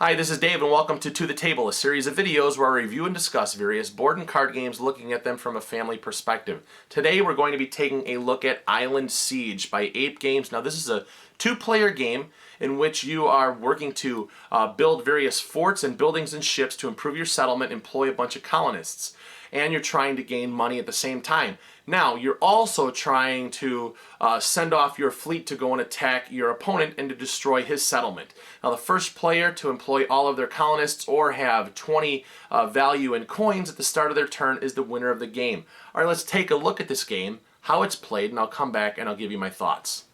Hi, this is Dave and welcome to the Table, a series of videos where I review and discuss various board and card games looking at them from a family perspective. Today we're going to be taking a look at Island Siege by Ape Games. Now this is a two-player game in which you are working to build various forts and buildings and ships to improve your settlement, employ a bunch of colonists, and you're trying to gain money at the same time. Now, you're also trying to send off your fleet to go and attack your opponent and to destroy his settlement. Now, the first player to employ all of their colonists or have 20 value in coins at the start of their turn is the winner of the game. All right, let's take a look at this game, how it's played, and I'll come back and I'll give you my thoughts.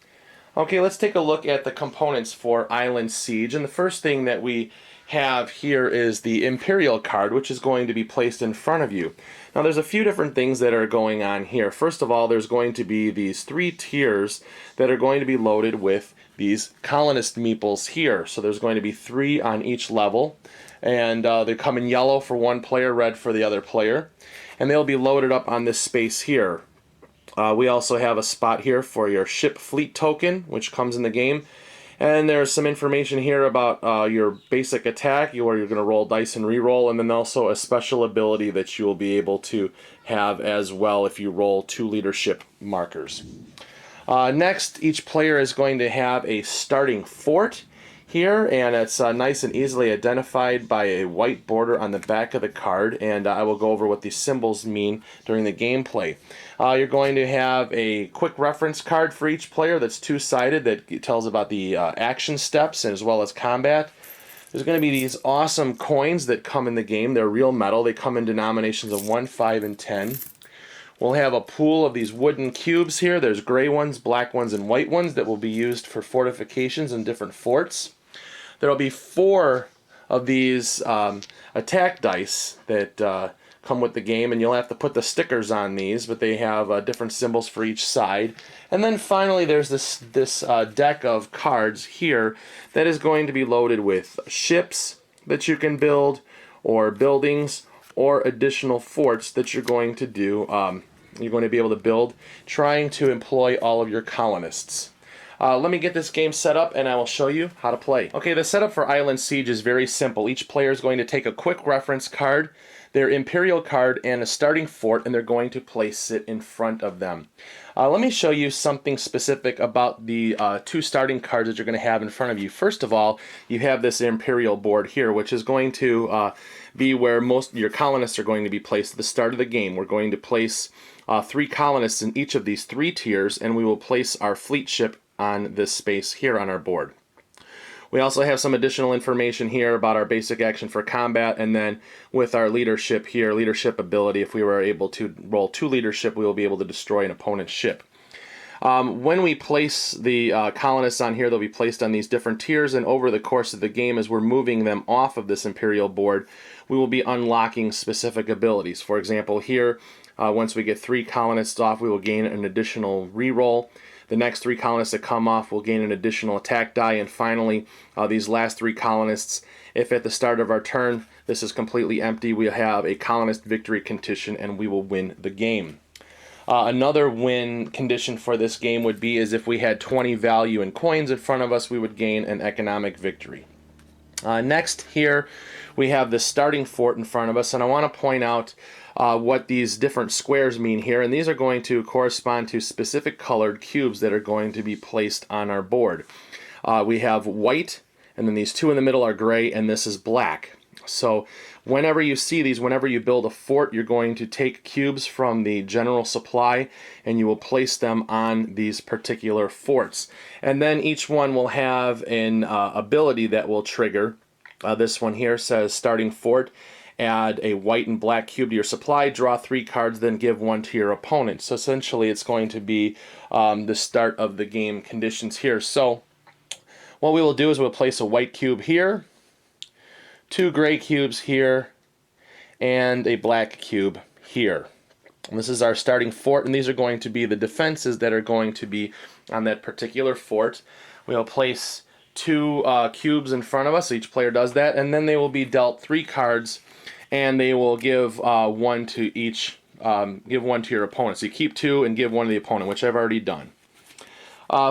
Okay, let's take a look at the components for Island Siege, and the first thing that we have here is the Imperial card, which is going to be placed in front of you. Now there's a few different things that are going on here. First of all, there's going to be these 3 tiers that are going to be loaded with these colonist meeples here. So there's going to be 3 on each level, and they come in yellow for one player, red for the other player, and they'll be loaded up on this space here. We also have a spot here for your ship fleet token, which comes in the game. And there's some information here about your basic attack, where you're going to roll dice and re-roll, and then also a special ability that you will be able to have as well if you roll 2 leadership markers. Next, each player is going to have a starting fort here, and it's nice and easily identified by a white border on the back of the card, and I will go over what these symbols mean during the gameplay. You're going to have a quick reference card for each player that's 2-sided that tells about the action steps as well as combat. There's going to be these awesome coins that come in the game. They're real metal. They come in denominations of 1, 5, and 10. We'll have a pool of these wooden cubes here. There's gray ones, black ones, and white ones that will be used for fortifications and different forts. There will be 4 of these attack dice that come with the game, and you'll have to put the stickers on these, but they have different symbols for each side. And then finally there's this deck of cards here that is going to be loaded with ships that you can build, or buildings, or additional forts that you're going to do. You're going to be able to build, trying to employ all of your colonists. Let me get this game set up and I will show you how to play. Okay, the setup for Island Siege is very simple. Each player is going to take a quick reference card, their Imperial card, and a starting fort, and they're going to place it in front of them. Let me show you something specific about the 2 starting cards that you're going to have in front of you. First of all, you have this Imperial board here, which is going to be where most of your colonists are going to be placed at the start of the game. We're going to place 3 colonists in each of these 3 tiers, and we will place our fleet ship on this space here on our board. We also have some additional information here about our basic action for combat, and then with our leadership here, leadership ability, if we were able to roll 2 leadership, we will be able to destroy an opponent's ship. When we place the colonists on here, they'll be placed on these different tiers, and over the course of the game, as we're moving them off of this Imperial board, we will be unlocking specific abilities. For example, here, once we get 3 colonists off, we will gain an additional reroll. The next 3 colonists that come off will gain an additional attack die, and finally, these last 3 colonists, if at the start of our turn this is completely empty, we'll have a colonist victory condition and we will win the game. Another win condition for this game would be is if we had 20 value in coins in front of us, we would gain an economic victory. Next here we have the starting fort in front of us, and I want to point out what these different squares mean here, and these are going to correspond to specific colored cubes that are going to be placed on our board. We have white, and then these 2 in the middle are gray, and this is black. So whenever you see these, whenever you build a fort, you're going to take cubes from the general supply and you will place them on these particular forts. And then each one will have an ability that will trigger. This one here says starting fort. Add a white and black cube to your supply, draw 3 cards, then give 1 to your opponent. So essentially it's going to be the start of the game conditions here. So what we will do is we'll place a white cube here, 2 gray cubes here, and a black cube here. And this is our starting fort, and these are going to be the defenses that are going to be on that particular fort. We'll place 2 cubes in front of us. Each player does that, and then they will be dealt 3 cards, and they will give 1 to each. Give 1 to your opponent. So you keep 2 and give 1 to the opponent, which I've already done.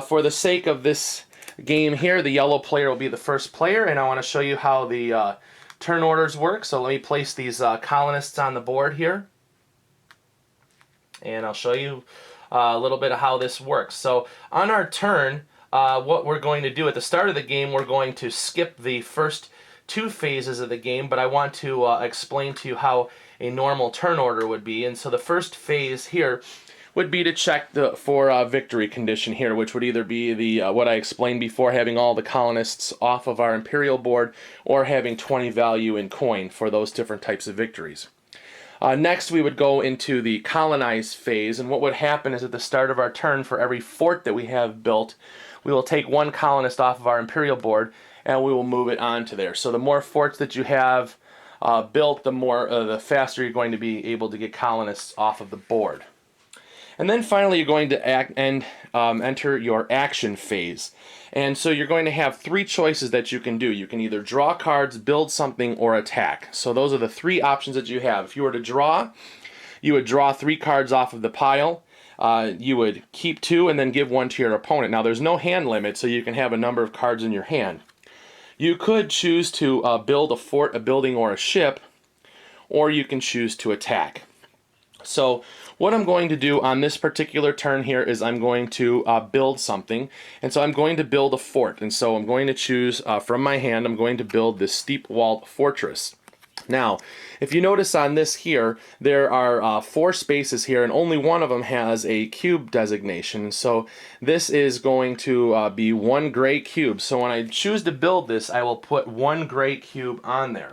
For the sake of this game here, the yellow player will be the first player, and I want to show you how the turn orders work. So let me place these colonists on the board here, and I'll show you a little bit of how this works. So on our turn, what we're going to do at the start of the game, we're going to skip the first 2 phases of the game, but I want to explain to you how a normal turn order would be. And so the first phase here would be to check for victory condition here, which would either be the what I explained before, having all the colonists off of our imperial board, or having 20 value in coin for those different types of victories. Next, we would go into the colonize phase, and what would happen is at the start of our turn, for every fort that we have built, we will take 1 colonist off of our imperial board, and we will move it onto there. So the more forts that you have built, the faster you're going to be able to get colonists off of the board. And then finally, you're going to enter your action phase. And so you're going to have 3 choices that you can do. You can either draw cards, build something, or attack. So those are the 3 options that you have. If you were to draw, you would draw 3 cards off of the pile. You would keep 2 and then give 1 to your opponent. Now there's no hand limit, so you can have a number of cards in your hand. You could choose to build a fort, a building, or a ship, or you can choose to attack. So what I'm going to do on this particular turn here is I'm going to build something, and so I'm going to build a fort. And so I'm going to choose from my hand, I'm going to build this steep-walled fortress. Now, if you notice on this here, there are 4 spaces here, and only one of them has a cube designation. So this is going to be 1 gray cube. So when I choose to build this, I will put 1 gray cube on there.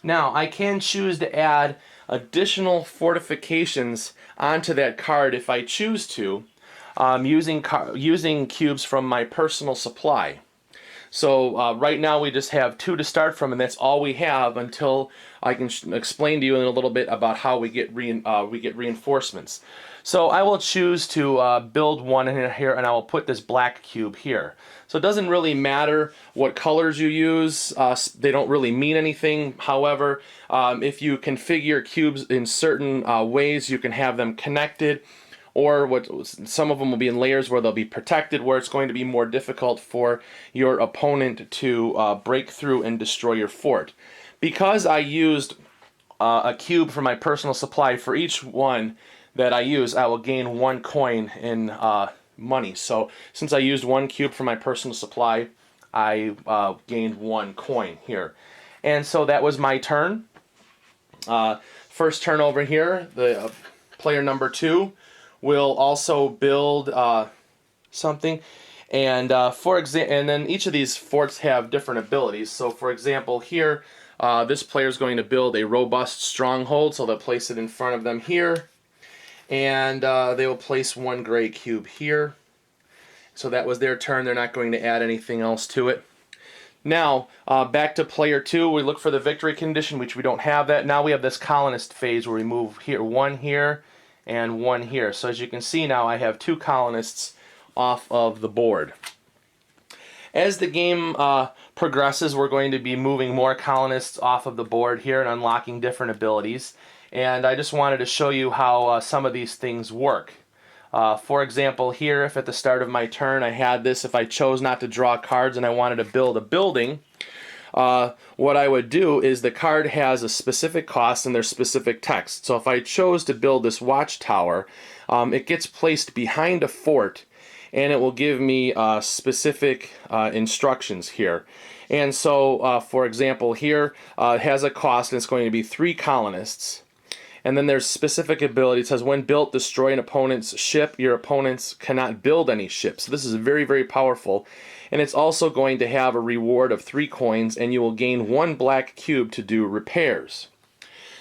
Now, I can choose to add additional fortifications onto that card if I choose to, using cubes from my personal supply. So right now we just have 2 to start from, and that's all we have until I can explain to you in a little bit about how we get reinforcements. So I will choose to build 1 in here, and I will put this black cube here. So it doesn't really matter what colors you use, they don't really mean anything. However, if you configure cubes in certain ways, you can have them connected, or some of them will be in layers where they'll be protected, where it's going to be more difficult for your opponent to break through and destroy your fort. Because I used a cube for my personal supply, for each one that I use, I will gain 1 coin in money. So since I used 1 cube for my personal supply, I gained 1 coin here. And so that was my turn. First turn over here, the player number 2 will also build something, and and then each of these forts have different abilities. So for example here, this player is going to build a robust stronghold, so they'll place it in front of them here, and they will place 1 gray cube here. So that was their turn. They're not going to add anything else to it. Now, back to player 2, we look for the victory condition, which we don't have that. Now we have this colonist phase where we move here, 1 here, and 1 here. So as you can see now, I have 2 colonists off of the board. As the game progresses, we're going to be moving more colonists off of the board here and unlocking different abilities. And I just wanted to show you how some of these things work. For example, here, if at the start of my turn I had this, if I chose not to draw cards and I wanted to build a building, what I would do is the card has a specific cost and there's specific text. So if I chose to build this watchtower, it gets placed behind a fort, and it will give me specific instructions here. And so, for example, here it has a cost, and it's going to be 3 colonists. And then there's specific ability. It says, when built, destroy an opponent's ship. Your opponents cannot build any ships. So this is very, very powerful. And it's also going to have a reward of 3 coins, and you will gain 1 black cube to do repairs.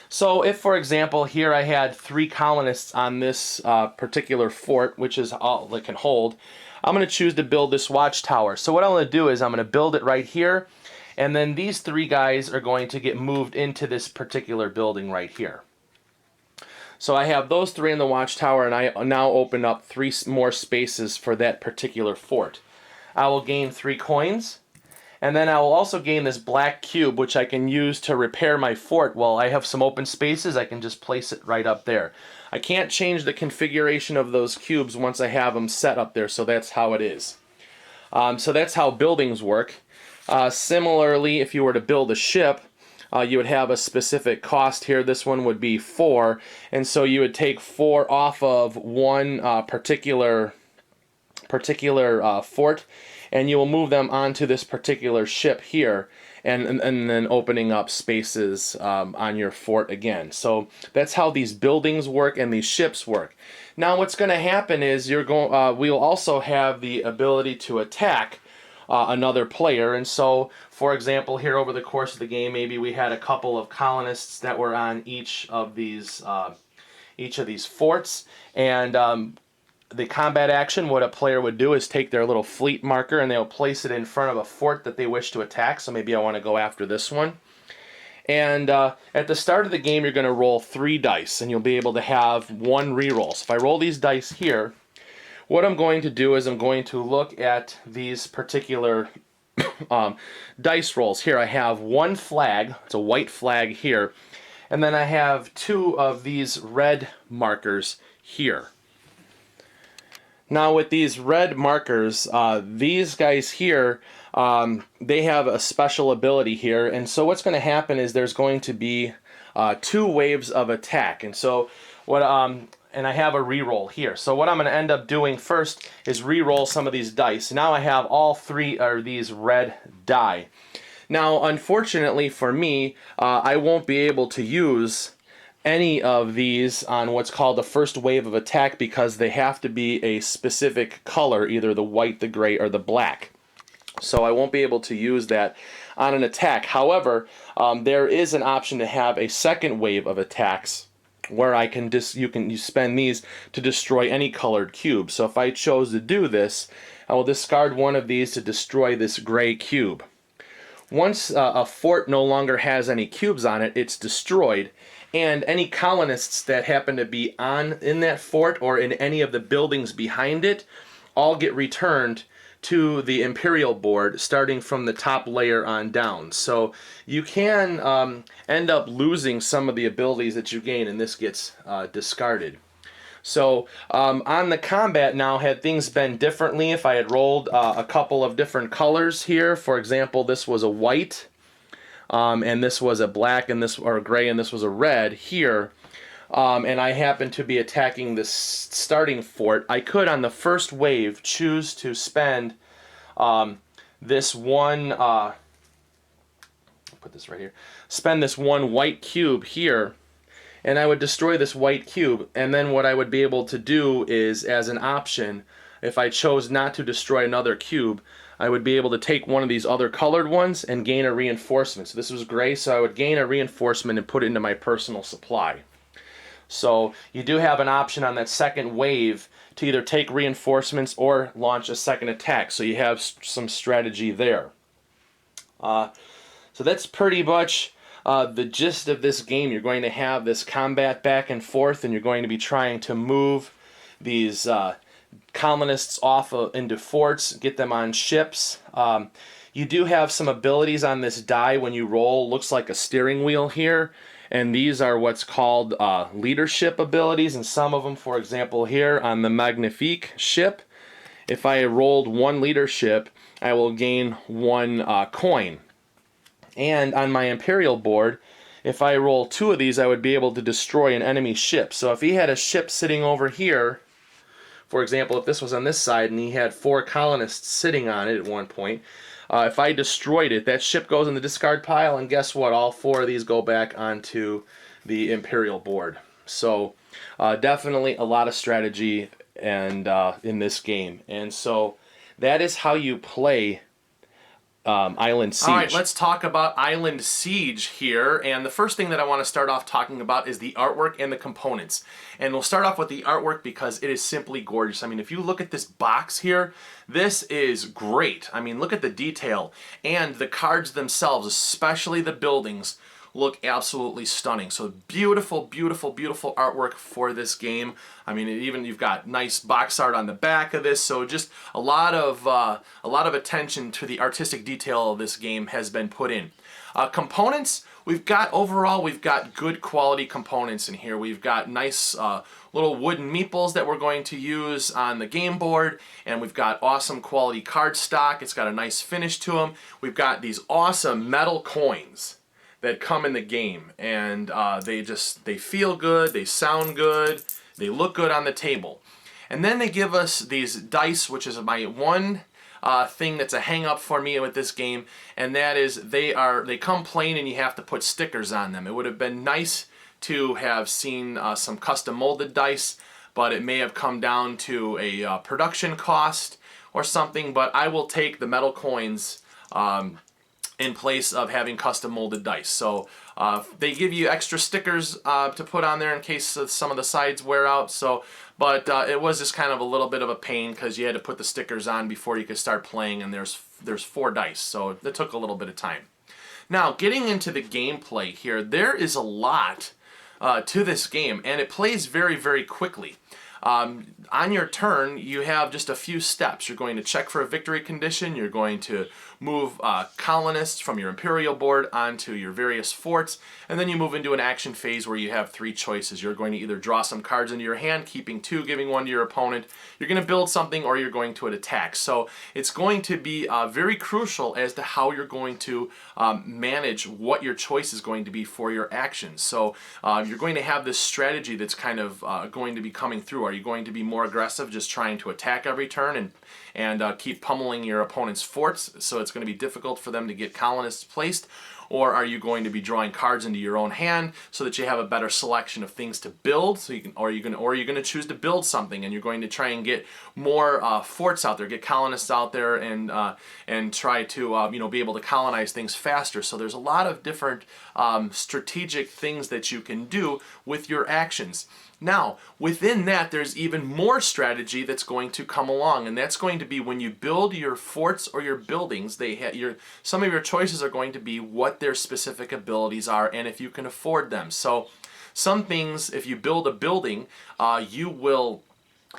So if, for example, here I had 3 colonists on this particular fort, which is all it can hold, I'm going to choose to build this watchtower. So what I'm going to do is I'm going to build it right here, and then these 3 guys are going to get moved into this particular building right here. So I have those 3 in the watchtower, and I now open up 3 more spaces for that particular fort. I will gain 3 coins, and then I will also gain this black cube, which I can use to repair my fort. Well, I have some open spaces, I can just place it right up there. I can't change the configuration of those cubes once I have them set up there, so that's how it is. So that's how buildings work. Similarly, if you were to build a ship, you would have a specific cost here. This one would be 4, and so you would take 4 off of one particular fort, and you will move them onto this particular ship here, and then opening up spaces on your fort again. So that's how these buildings work and these ships work. Now what's going to happen is we'll also have the ability to attack another player. And so, for example, here over the course of the game, maybe we had a couple of colonists that were on each of these forts, and the combat action, what a player would do is take their little fleet marker and they'll place it in front of a fort that they wish to attack. So maybe I want to go after this one. And at the start of the game, you're going to roll 3 dice, and you'll be able to have 1 reroll. So if I roll these dice here, what I'm going to do is I'm going to look at these particular dice rolls. Here I have 1 flag, it's a white flag here, and then I have 2 of these red markers here. Now with these red markers, these guys here, they have a special ability here, and so what's going to happen is there's going to be 2 waves of attack, and so what and I have a reroll here. So what I'm going to end up doing first is re-roll some of these dice. Now I have all 3 of these red die. Now unfortunately for me, I won't be able to use any of these on what's called the first wave of attack because they have to be a specific color, either the white, the gray, or the black. So I won't be able to use that on an attack. However, there is an option to have a second wave of attacks where I can you spend these to destroy any colored cube. So if I chose to do this, I will discard 1 of these to destroy this gray cube. Once a fort no longer has any cubes on it, it's destroyed, and any colonists that happen to be in that fort or in any of the buildings behind it all get returned to the Imperial board, starting from the top layer on down. So you can end up losing some of the abilities that you gain, and this gets discarded. So on the combat now, had things been differently, if I had rolled a couple of different colors here, for example, this was a white, and this was a black, and this or a gray, and this was a red here, and I happen to be attacking this starting fort, I could on the first wave choose to spend this one, put this right here, spend this 1 white cube here, and I would destroy this white cube, and then what I would be able to do is, as an option, if I chose not to destroy another cube, I would be able to take one of these other colored ones and gain a reinforcement. So this was gray, so I would gain a reinforcement and put it into my personal supply. So you do have an option on that second wave to either take reinforcements or launch a second attack. So you have some strategy there. So that's pretty much the gist of this game. You're going to have this combat back and forth, and you're going to be trying to move these colonists off into forts, get them on ships. You do have some abilities on this die when you roll. Looks like a steering wheel here, and these are what's called leadership abilities, and some of them, for example, here on the Magnifique ship, if I rolled 1 leadership, I will gain 1 coin. And on my Imperial board, if I roll 2 of these, I would be able to destroy an enemy ship. So if he had a ship sitting over here, for example, if this was on this side and he had 4 colonists sitting on it at one point, if I destroyed it, that ship goes in the discard pile, and guess what? All 4 of these go back onto the Imperial board. So definitely a lot of strategy and in this game. And so that is how you play Island Siege. Alright, let's talk about Island Siege here, and the first thing that I want to start off talking about is the artwork and the components. And we'll start off with the artwork because it is simply gorgeous. I mean, if you look at this box here, this is great. I mean, look at the detail, and the cards themselves, especially the buildings, look absolutely stunning. So beautiful, beautiful, beautiful artwork for this game. I mean, even you've got nice box art on the back of this. So just a lot of attention to the artistic detail of this game has been put in. Components. We've got good quality components in here. We've got nice little wooden meeples that we're going to use on the game board, and we've got awesome quality cardstock. It's got a nice finish to them. We've got these awesome metal coins that come in the game, and they feel good, they sound good, they look good on the table. And then they give us these dice, which is my one thing that's a hang up for me with this game, and that is they come plain and you have to put stickers on them. It would have been nice to have seen some custom molded dice, but it may have come down to a production cost or something. But I will take the metal coins in place of having custom molded dice. So they give you extra stickers to put on there in case some of the sides wear out. But it was just kind of a little bit of a pain because you had to put the stickers on before you could start playing, and there's 4 dice, so it took a little bit of time. Now, getting into the gameplay here, there is a lot to this game, and it plays very, very quickly. On your turn, you have just a few steps. You're going to check for a victory condition. You're going to move colonists from your Imperial board onto your various forts, and then you move into an action phase where you have 3 choices. You're going to either draw some cards into your hand, keeping 2, giving 1 to your opponent. You're going to build something, or you're going to attack. So it's going to be very crucial as to how you're going to manage what your choice is going to be for your actions. So you're going to have this strategy that's kind of going to be coming through. Are you going to be more aggressive, just trying to attack every turn and keep pummeling your opponent's forts, so it's going to be difficult for them to get colonists placed? Or are you going to be drawing cards into your own hand so that you have a better selection of things to build? So or you're going to choose to build something, and you're going to try and get more forts out there, get colonists out there, and try to be able to colonize things faster. So there's a lot of different strategic things that you can do with your actions. Now, within that, there's even more strategy that's going to come along, and that's going to be when you build your forts or your buildings. Some of your choices are going to be what their specific abilities are and if you can afford them. So some things, if you build a building, you will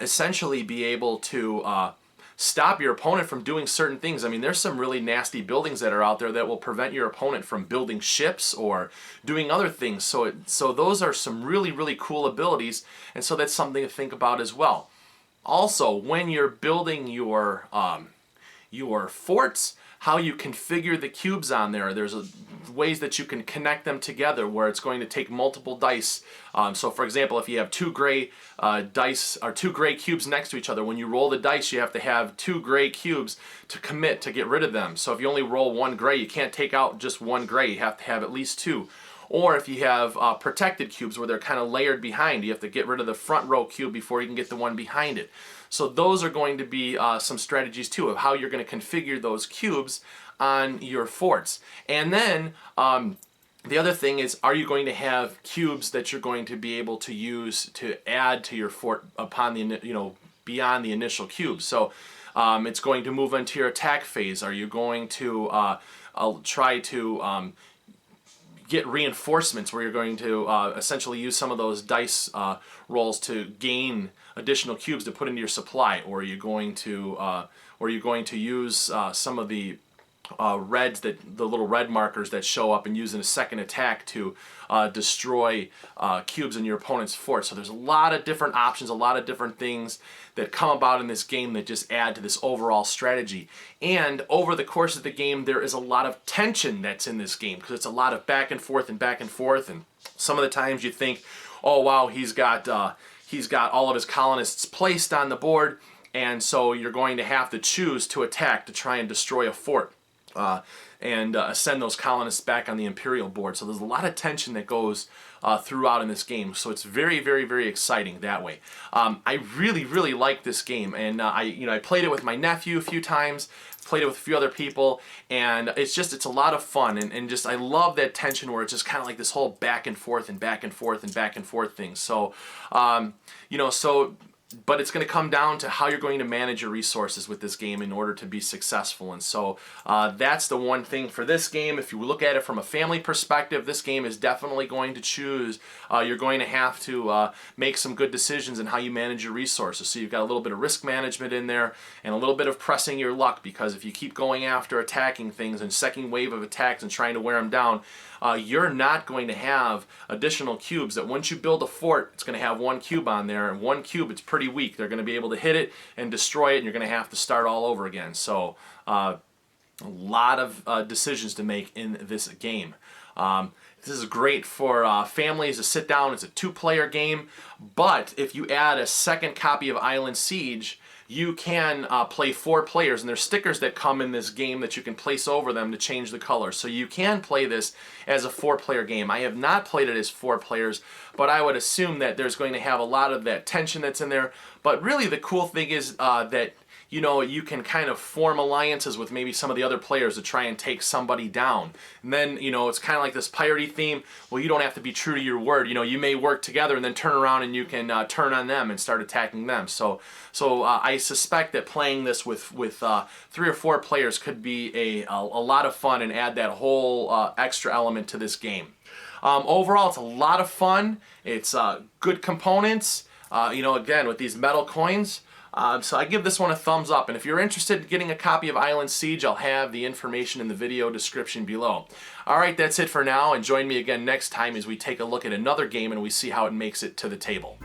essentially be able to stop your opponent from doing certain things. I mean, there's some really nasty buildings that are out there that will prevent your opponent from building ships or doing other things. So those are some really, really cool abilities, and so that's something to think about as well. Also, when you're building your forts, how you configure the cubes on there. There's ways that you can connect them together where it's going to take multiple dice. So for example, if you have 2 gray dice or 2 gray cubes next to each other, when you roll the dice, you have to have 2 gray cubes to commit to get rid of them. So if you only roll 1 gray, you can't take out just 1 gray. You have to have at least 2. Or if you have protected cubes where they're kind of layered behind, you have to get rid of the front row cube before you can get the one behind it. So those are going to be some strategies too of how you're going to configure those cubes on your forts. And then the other thing is, are you going to have cubes that you're going to be able to use to add to your fort upon the beyond the initial cube? So it's going to move into your attack phase. Are you going to try to get reinforcements where you're going to essentially use some of those dice rolls to gain additional cubes to put into your supply? Or are you going to use some of the reds, the little red markers that show up, and use in a second attack to destroy cubes in your opponent's fort? So there's a lot of different options, a lot of different things that come about in this game that just add to this overall strategy. And over the course of the game, there is a lot of tension that's in this game because it's a lot of back and forth and back and forth. And some of the times you think, oh wow, he's got all of his colonists placed on the board, and so you're going to have to choose to attack to try and destroy a fort and send those colonists back on the Imperial board. So there's a lot of tension that goes throughout in this game. So it's very, very, very exciting that way. I really, really like this game, and I played it with my nephew a few times, played it with a few other people, and it's a lot of fun, and just I love that tension where it's just kind of like this whole back and forth and back and forth and back and forth thing. So so But it's going to come down to how you're going to manage your resources with this game in order to be successful. And so that's the one thing for this game. If you look at it from a family perspective, this game is definitely going to choose. You're going to have to make some good decisions in how you manage your resources. So you've got a little bit of risk management in there and a little bit of pressing your luck, because if you keep going after attacking things and second wave of attacks and trying to wear them down, you're not going to have additional cubes. That once you build a fort, it's going to have one cube on there, and one cube, it's pretty weak. They're going to be able to hit it and destroy it, and you're going to have to start all over again. So a lot of decisions to make in this game. This is great for families to sit down. It's a 2-player game, but if you add a second copy of Island Siege, you can play 4 players, and there's stickers that come in this game that you can place over them to change the color. So you can play this as a 4-player game. I have not played it as 4 players, but I would assume that there's going to have a lot of that tension that's in there. But really the cool thing is that you can kind of form alliances with maybe some of the other players to try and take somebody down. And then, it's kind of like this piratey theme. Well, you don't have to be true to your word. You may work together and then turn around and you can turn on them and start attacking them. So I suspect that playing this with 3 or 4 players could be a lot of fun and add that whole extra element to this game. Overall, it's a lot of fun. It's good components. Again, with these metal coins. So I give this one a thumbs up, and if you're interested in getting a copy of Island Siege, I'll have the information in the video description below. Alright, that's it for now, and join me again next time as we take a look at another game and we see how it makes it to the table.